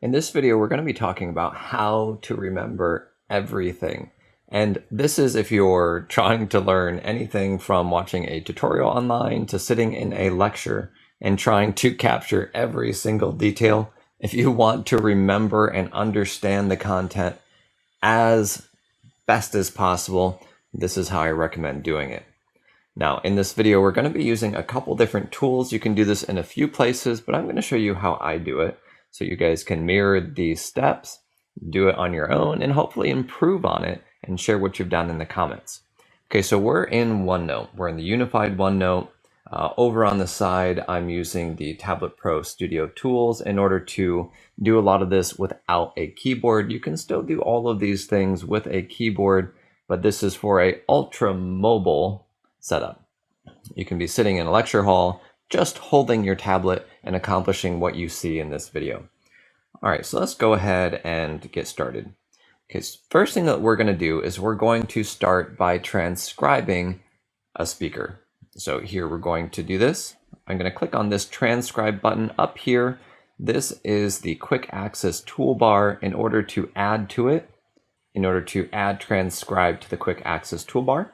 In this video, we're going to be talking about how to remember everything. And this is if you're trying to learn anything from watching a tutorial online to sitting in a lecture and trying to capture every single detail. If you want to remember and understand the content as best as possible, this is how I recommend doing it. Now, in this video, we're going to be using a couple different tools. You can do this in a few places, but I'm going to show you how I do it so you guys can mirror these steps, do it on your own, and hopefully improve on it and share what you've done in the comments. Okay, so we're in OneNote. We're in the unified OneNote. Over on the side, I'm using the Tablet Pro Studio tools in order to do a lot of this without a keyboard. You can still do all of these things with a keyboard, but this is for a ultra mobile setup. You can be sitting in a lecture hall, just holding your tablet and accomplishing what you see in this video. All right, so let's go ahead and get started. Okay, so first thing that we're going to do is we're going to start by transcribing a speaker. So here we're going to do this. I'm going to click on this transcribe button up here. This is the quick access toolbar. In order to add to it, in order to add transcribe to the quick access toolbar,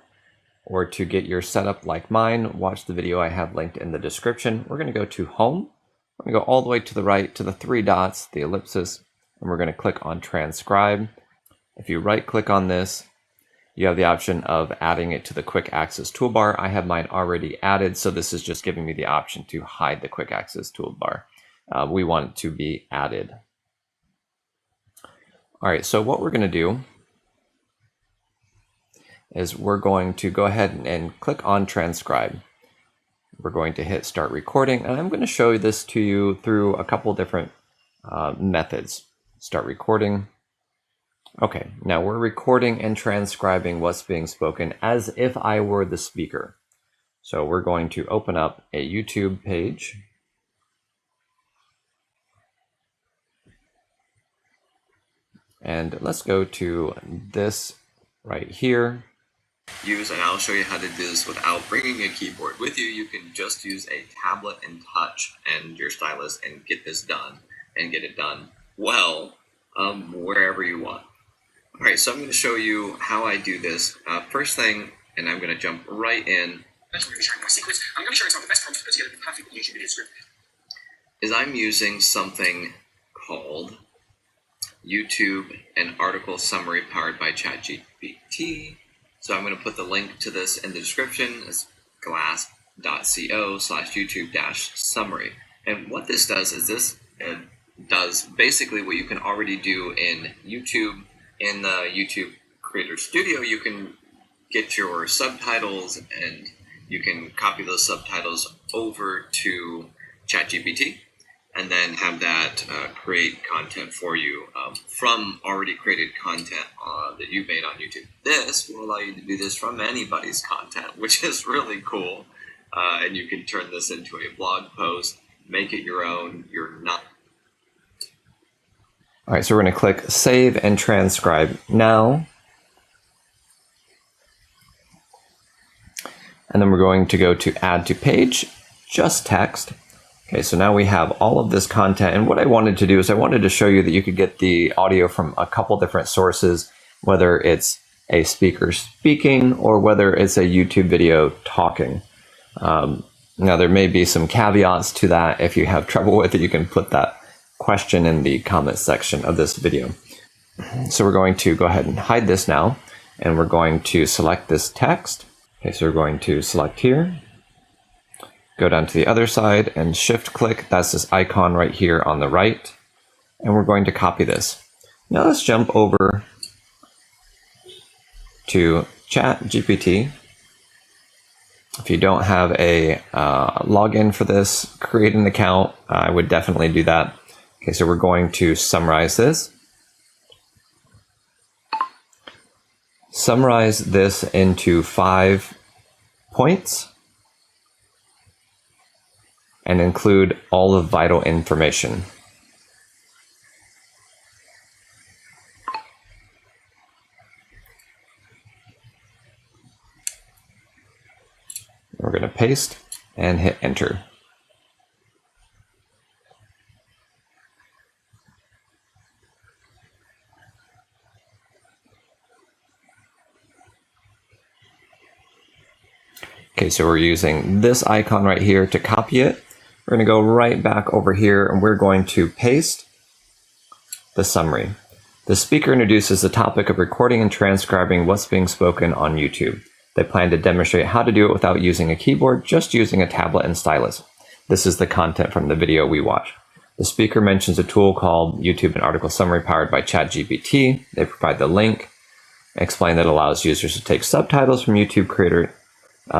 or to get your setup like mine, watch the video I have linked in the description. We're going to go to Home. We're going to go all the way to the right to the three dots, the ellipsis, and we're going to click on Transcribe. If you right click on this, you have the option of adding it to the quick access toolbar. I have mine already added, so this is just giving me the option to hide the quick access toolbar. We want it to be added. All right, so what we're going to do is we're going to go ahead and click on Transcribe. We're going to hit Start Recording, and I'm going to show this to you through a couple different methods. Start recording. Okay, now we're recording and transcribing what's being spoken as if I were the speaker. So we're going to open up a YouTube page. And let's go to this right here. And I'll show you how to do this without bringing a keyboard with you. You can just use a tablet and touch and your stylus and get this done and get it done well wherever you want. All right, so I'm going to show you how I do this. First thing, and I'm going to jump right in, I'm going to be sharing some of the best prompts to put together the perfect YouTube video script. Is I'm using something called YouTube and Article Summary powered by ChatGPT. So I'm going to put the link to this in the description. It's glass.co/YouTube-summary. And what this does is this does basically what you can already do in YouTube. In the YouTube Creator Studio, you can get your subtitles and you can copy those subtitles over to ChatGPT and then have that create content for you from already created content that you made on YouTube. This will allow you to do this from anybody's content, which is really cool. And you can turn this into a blog post, make it your own. You're not. All right, so we're going to click Save and Transcribe now. And then we're going to go to Add to Page, just text. Okay, so now we have all of this content, and what I wanted to do is I wanted to show you that you could get the audio from a couple different sources, whether it's a speaker speaking or whether it's a YouTube video talking. Now there may be some caveats to that. If you have trouble with it, you can put that question in the comment section of this video. So we're going to go ahead and hide this now, and we're going to select this text. Okay, so we're going to select here. Go down to the other side and shift click. That's this icon right here on the right. And we're going to copy this. Now let's jump over to ChatGPT. If you don't have a login for this, create an account. I would definitely do that. Okay, so we're going to summarize this. Summarize this into 5 points. And include all the vital information. We're going to paste and hit enter. Okay, so we're using this icon right here to copy it. We're going to go right back over here and we're going to paste the summary. The speaker introduces the topic of recording and transcribing what's being spoken on YouTube. They plan to demonstrate how to do it without using a keyboard, just using a tablet and stylus. This is the content from the video we watched. The speaker mentions a tool called YouTube and Article Summary powered by ChatGPT. They provide the link, explain that it allows users to take subtitles from YouTube Creator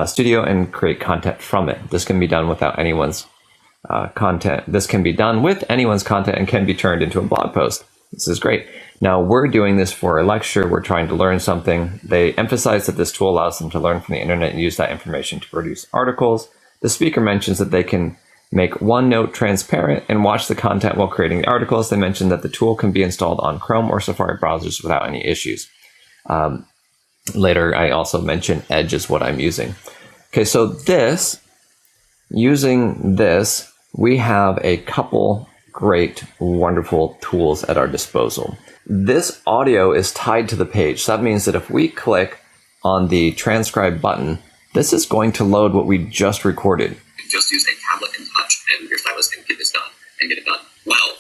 Studio and create content from it. This can be done without anyone's content. This can be done with anyone's content and can be turned into a blog post. This is great. Now we're doing this for a lecture. We're trying to learn something. They emphasize that this tool allows them to learn from the internet and use that information to produce articles. The speaker mentions that they can make OneNote transparent and watch the content while creating the articles. They mentioned that the tool can be installed on Chrome or Safari browsers without any issues. Later, I also mentioned Edge is what I'm using. Okay, so using this, we have a couple great, wonderful tools at our disposal. This audio is tied to the page. So that means that if we click on the transcribe button, this is going to load what we just recorded. Just use a tablet and touch, and your stylus can get this done and get it done. Well,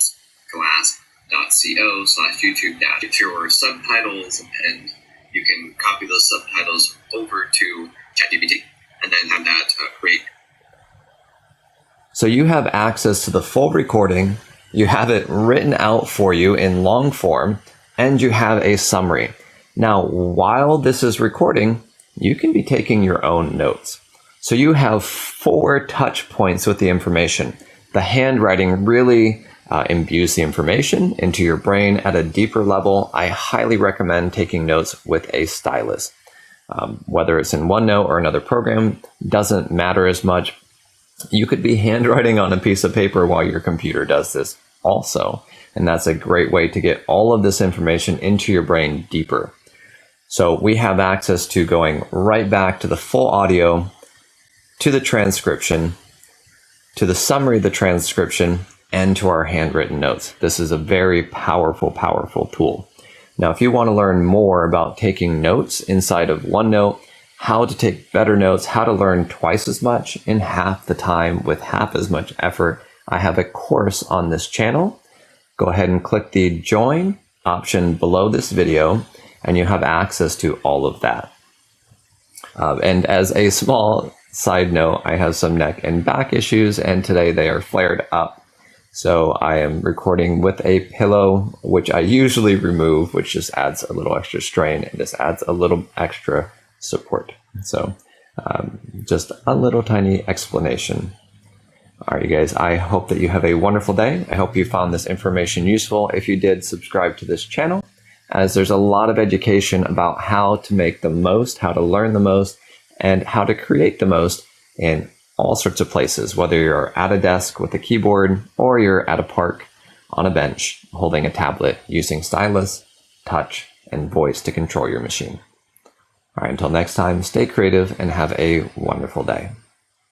class.co/YouTube- get your subtitles, and you can copy those subtitles over to ChatGPT and then have that create. So you have access to the full recording, you have it written out for you in long form, and you have a summary. Now, while this is recording, you can be taking your own notes. So you have 4 touch points with the information. The handwriting really imbues the information into your brain at a deeper level. I highly recommend taking notes with a stylus. Whether it's in OneNote or another program, doesn't matter as much. You could be handwriting on a piece of paper while your computer does this also. And that's a great way to get all of this information into your brain deeper. So we have access to going right back to the full audio, to the transcription, to the summary of the transcription, and to our handwritten notes. This is a very powerful, powerful tool. Now, if you want to learn more about taking notes inside of OneNote, how to take better notes, how to learn twice as much in half the time with half as much effort, I have a course on this channel. Go ahead and click the join option below this video, and you have access to all of that. And as a small side note, I have some neck and back issues, and today they are flared up. So I am recording with a pillow, which I usually remove, which just adds a little extra strain and just adds a little extra support. So just a little tiny explanation. All right, you guys, I hope that you have a wonderful day. I hope you found this information useful. If you did, subscribe to this channel, as there's a lot of education about how to make the most, how to learn the most, and how to create the most in all sorts of places, whether you're at a desk with a keyboard or you're at a park on a bench holding a tablet using stylus, touch, and voice to control your machine. All right, until next time, stay creative and have a wonderful day.